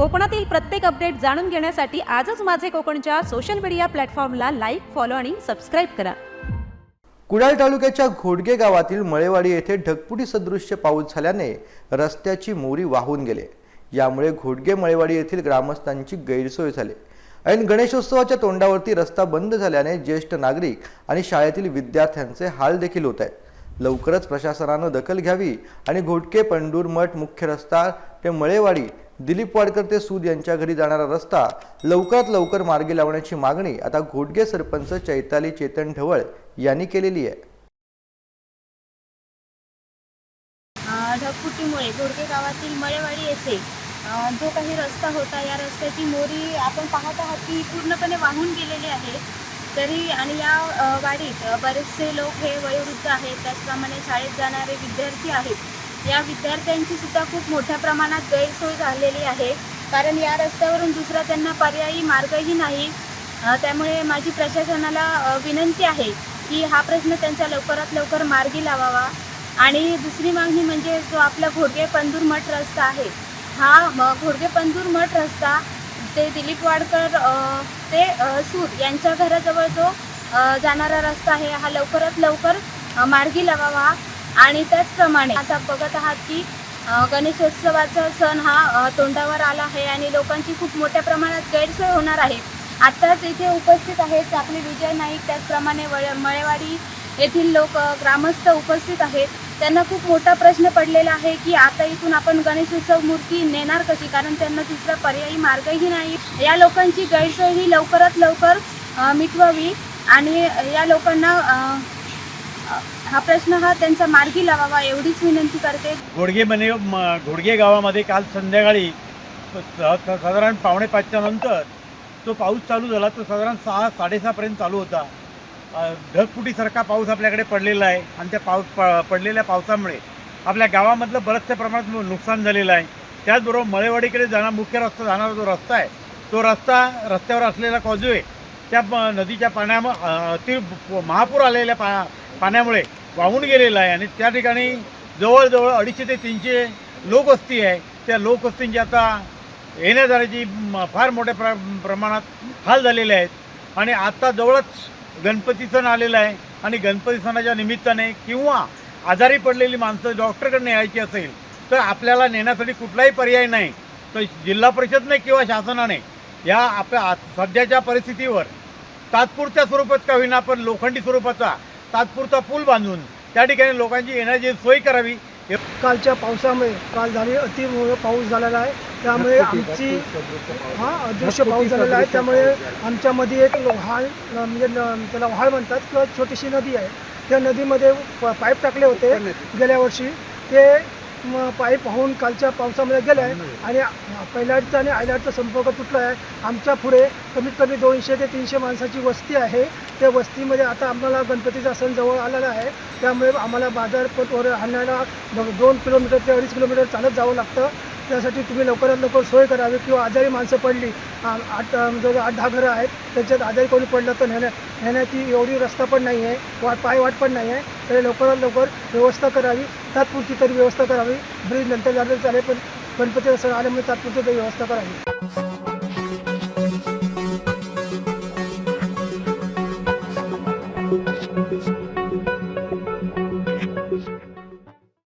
कोकणातील प्रत्येक अपडेट जाणून घेण्यासाठी आजच माझे कोकणच्या सोशल मीडिया प्लॅटफॉर्मला लाईक, फॉलो आणि सबस्क्राईब करा। कुडाळ तालुक्याच्या घोडगे गावातील मळेवाडी येथे ढगफुटी सदृश्य पाऊस झाल्याने रस्त्याची मोरी वाहून गेले। यामुळे घोडगे मळेवाडी येथील ग्रामस्थांची गैरसोय झाली। ऐन गणेशोत्सवाच्या तोंडावरती रस्ता बंद झाल्याने ज्येष्ठ नागरिक आणि शाळेतील विद्यार्थ्यांचे हाल देखील होत आहेत। लवकरच प्रशासनाने दखल घ्यावी आणि घोडके पंडूर मठ मुख्य रस्ता ते मळेवाडी दिलीप वाडकर ते सूद यांच्या घरी जाणारा रस्ता लवकरात लवकर मार्गी लावण्याची मागणी आता घोडगे सरपंच चैताली चेतन ढवळ यांनी केलेली आहे। ढगफुटीमुळे घोडगे गावातील मळेवाडी येथे जो काही रस्ता होता, या रस्त्याची मोरी आपण पाहत आहात की पूर्णपणे वाहून गेलेली आहे। तरी आणि या वाडीत बरेचसे लोक हे वयोवृद्ध आहेत, त्याचप्रमाणे शाळेत जाणारे विद्यार्थी आहेत। या विद्यार्थ्यांची सुद्धा खूप मोठ्या प्रमाणात गैरसोय झालेली आहे, कारण या रस्त्यावरून दुसरा त्यांना पर्यायी मार्गही नाही। त्यामुळे माझी प्रशासनाला विनंती आहे की हा प्रश्न त्यांचा लवकरात लवकर मार्गी लावावा। आणि दुसरी मागणी म्हणजे जो आपला घोडगे पंदूर मठ रस्ता आहे, हा घोडगे पंदूर मठ रस्ता ते दिलीप वाडकर ते सूद यांच्या घराजवळ जो जाणारा रस्ता आहे, हा लवकरात लवकर मार्गी लावावा। आणि त्याचप्रमाणे आता बघत आहात की गणेशोत्सवाचा सण हा तोंडावर आला आहे आणि लोकांची खूप मोठ्या प्रमाणात गैरसोय होणार आहे। आत्ताच इथे उपस्थित आहेत आपले विजय नाईक, त्याचप्रमाणे मळेवाडी येथील लोक ग्रामस्थ उपस्थित आहेत। त्यांना खूप मोठा प्रश्न पडलेला आहे की आता इथून आपण गणेशोत्सव मूर्ती नेणार कशी, कारण त्यांना दुसरा पर्यायी मार्गही नाही। या लोकांची गैरसोय ही लवकरात लवकर मिटवावी आणि या लोकांना हा प्रश्न त्यांचा मार्गी लावावा एवढीच विनंती करते। घोडगे गावामध्ये काल संध्याकाळी साधारण 5:45च्या नंतर तो पाऊस चालू झाला। तो साधारण 6-6:30 पर्यंत चालू होता। ढगफुटीसारखा पाऊस आपल्याकडे पडलेला आहे आणि त्या पडलेल्या पावसामुळे आपल्या गावामधलं बऱ्याचशा प्रमाणात नुकसान झालेलं आहे। त्याचबरोबर मळेवाडीकडे मुख्य रस्ता जाणारा जो रस्ता आहे, तो रस्त्यावर असलेला कॉजवे त्या नदीच्या पाण्यामुळे महापूर आलेल्या पाण्यामुळे वाहून गेलेला आहे आणि त्या ठिकाणी जवळजवळ 250 ते 300 लोकवस्ती आहे। त्या लोकवस्तींची आता येण्याजाण्याची फार मोठ्या प्रमाणात हाल झालेले आहेत। आणि आता जवळच गणपती सण आलेला आहे आणि गणपती सणाच्या निमित्ताने किंवा आजारी पडलेली माणसं डॉक्टरकडे न्यायची असेल तर आपल्याला नेण्यासाठी कुठलाही पर्याय नाही। तर जिल्हा परिषदने किंवा शासनाने या आपल्या सध्याच्या परिस्थितीवर तात्पुरत्या स्वरूपात का होईना पण लोखंडी स्वरूपाचा तात्पुरता पूल बांधून त्या ठिकाणी लोकांची येण्याची सोय करावी। कालच्या पावसामुळे काल झाले अतिमोठा पाऊस झालेला आहे, त्यामुळे आमची अदृश्य पाऊस झालेला आहे। त्यामुळे आमच्यामध्ये एक व्हाळ म्हणजे त्याला व्हाळ म्हणतात किंवा छोटीशी नदी आहे, त्या नदीमध्ये पाईप टाकले होते गेल्या वर्षी। ते पाईप वाहून कालच्या पावसामध्ये गेले आहे आणि पहिल्याचा आणि आयलाडचा संपर्क तुटला आहे। आमच्या पुढे कमीत कमी 200 ते 300 माणसाची वस्ती आहे। त्या वस्तीमध्ये आता आम्हाला गणपतीचा सण जवळ आलेला आहे, त्यामुळे आम्हाला बाजारपेठवर आणण्याला 2 किलोमीटर ते 2.5 किलोमीटर चालत जावं लागतं। त्यासाठी तुम्ही लवकरात लवकर सोय करावी किंवा आजारी माणसं पडली, 8-10 घरं आहेत, त्याच्यात आजारी कोणी पडलं तर नेण्याची एवढी रस्ता पण नाही आहे, पायवाट पण नाही आहे। तर लवकरात लवकर व्यवस्था करावी, तात्पुरती तरी व्यवस्था करावी। ब्रिज नंतर झालं चालेल, पण गणपतीचा सण आल्यामुळे तात्पुरती तरी व्यवस्था करावी।